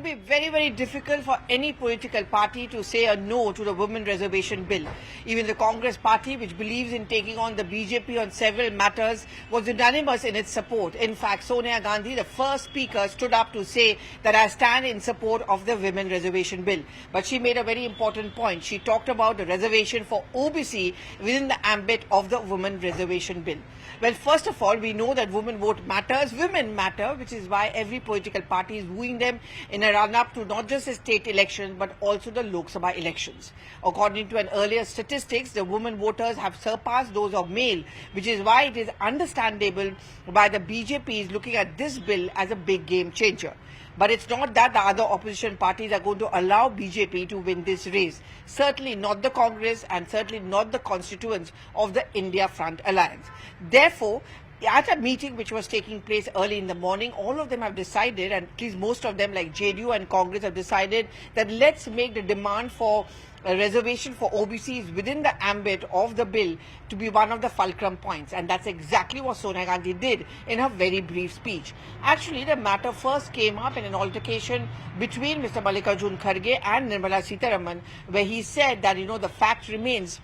to be very, very difficult for any political party to say a no to the women reservation bill. Even the Congress party, which believes in taking on the BJP on several matters, was unanimous in its support. In fact, Sonia Gandhi, the first speaker, stood up to say that I stand in support of the women reservation bill. But she made a very important point. She talked about the reservation for OBC within the ambit of the women reservation bill. Well, first of all, we know that women vote matters, women matter, which is why every political party is wooing them in a run-up to not just the state elections, but also the Lok Sabha elections. According to an earlier statistics, the women voters have surpassed those of male, which is why it is understandable why the BJP is looking at this bill as a big game changer. But it's not that the other opposition parties are going to allow BJP to win this race. Certainly not the Congress and certainly not the constituents of the India Front Alliance. Therefore, at a meeting which was taking place early in the morning, all of them have decided, and at least most of them like JDU and Congress have decided that let's make the demand for a reservation for OBCs within the ambit of the bill to be one of the fulcrum points. And that's exactly what Sonia Gandhi did in her very brief speech. Actually, the matter first came up in an altercation between Mr. Mallikarjun Kharge and Nirmala Sitharaman, where he said that, the fact remains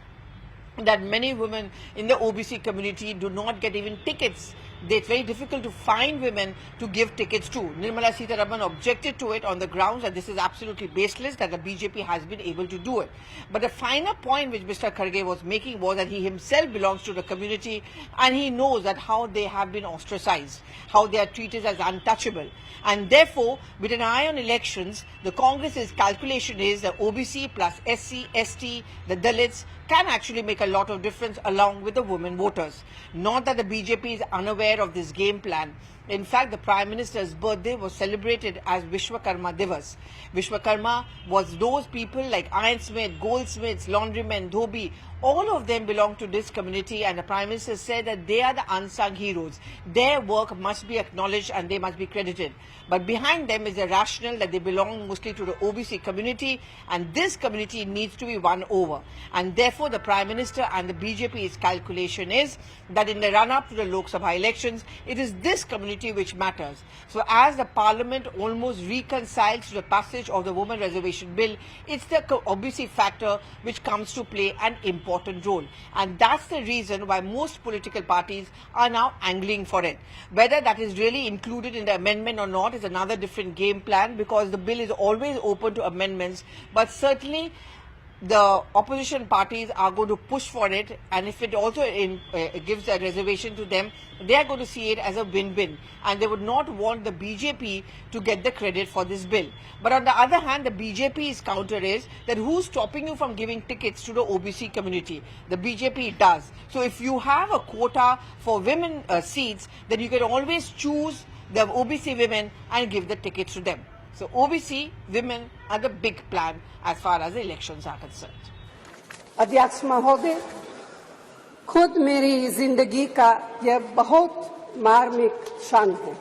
that many women in the OBC community do not get even tickets. It's very difficult to find women to give tickets to. Nirmala Sitharaman objected to it on the grounds that this is absolutely baseless, that the BJP has been able to do it. But the final point which Mr. Kharge was making was that he himself belongs to the community and he knows that how they have been ostracized, how they are treated as untouchable. And therefore, with an eye on elections, the Congress's calculation is that OBC plus SC, ST, the Dalits can actually make a lot of difference along with the women voters. Not that the BJP is unaware of this game plan. In fact, the Prime Minister's birthday was celebrated as Vishwakarma Divas. Vishwakarma was those people like ironsmith, goldsmiths, laundrymen, dhobi. All of them belong to this community, and the Prime Minister said that they are the unsung heroes. Their work must be acknowledged and they must be credited. But behind them is a rationale that they belong mostly to the OBC community, and this community needs to be won over. And therefore, the Prime Minister and the BJP's calculation is that in the run-up to the Lok Sabha elections, it is this community which matters. So as the Parliament almost reconciles to the passage of the women reservation bill, it's the OBC factor which comes to play an important role. And that's the reason why most political parties are now angling for it. Whether that is really included in the amendment or not is another different game plan, because the bill is always open to amendments, but certainly the opposition parties are going to push for it, and if it also gives a reservation to them, they are going to see it as a win-win, and they would not want the BJP to get the credit for this bill. But on the other hand, the BJP's counter is that who's stopping you from giving tickets to the OBC community? The BJP does. So if you have a quota for women seats, then you can always choose the OBC women and give the tickets to them. So OBC women are the big plan as far as the elections are concerned. अध्यक्ष महोदय, खुद मेरी जिंदगी का यह बहुत मार्मिक क्षण है।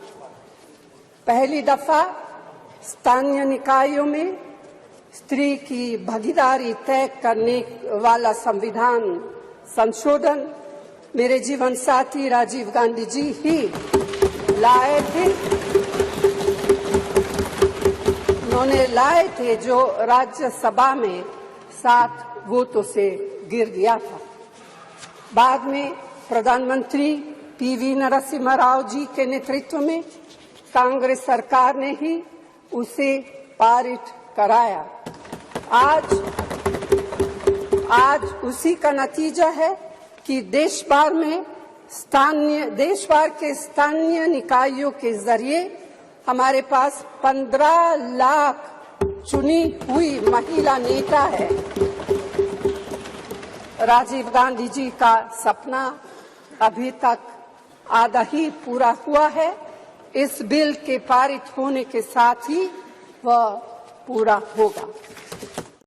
पहली दफा स्थानीय निकायों में स्त्री की भागीदारी तय करने वाला संविधान संशोधन मेरे जीवन साथी राजीव गांधी जी ही लाए थे। उन्होंने लाए थे जो राज्यसभा में 7 वोटों से गिर गया था। बाद में प्रधानमंत्री पीवी नरसिम्हा राव जी के नेतृत्व में कांग्रेस सरकार ने ही उसे पारित कराया। आज उसी का नतीजा है कि देश भर के स्थानीय निकायों के जरिए हमारे पास 15 लाख चुनी हुई महिला नेता है। राजीव गांधी जी का सपना अभी तक आधा ही पूरा हुआ है। इस बिल के पारित होने के साथ ही वह पूरा होगा।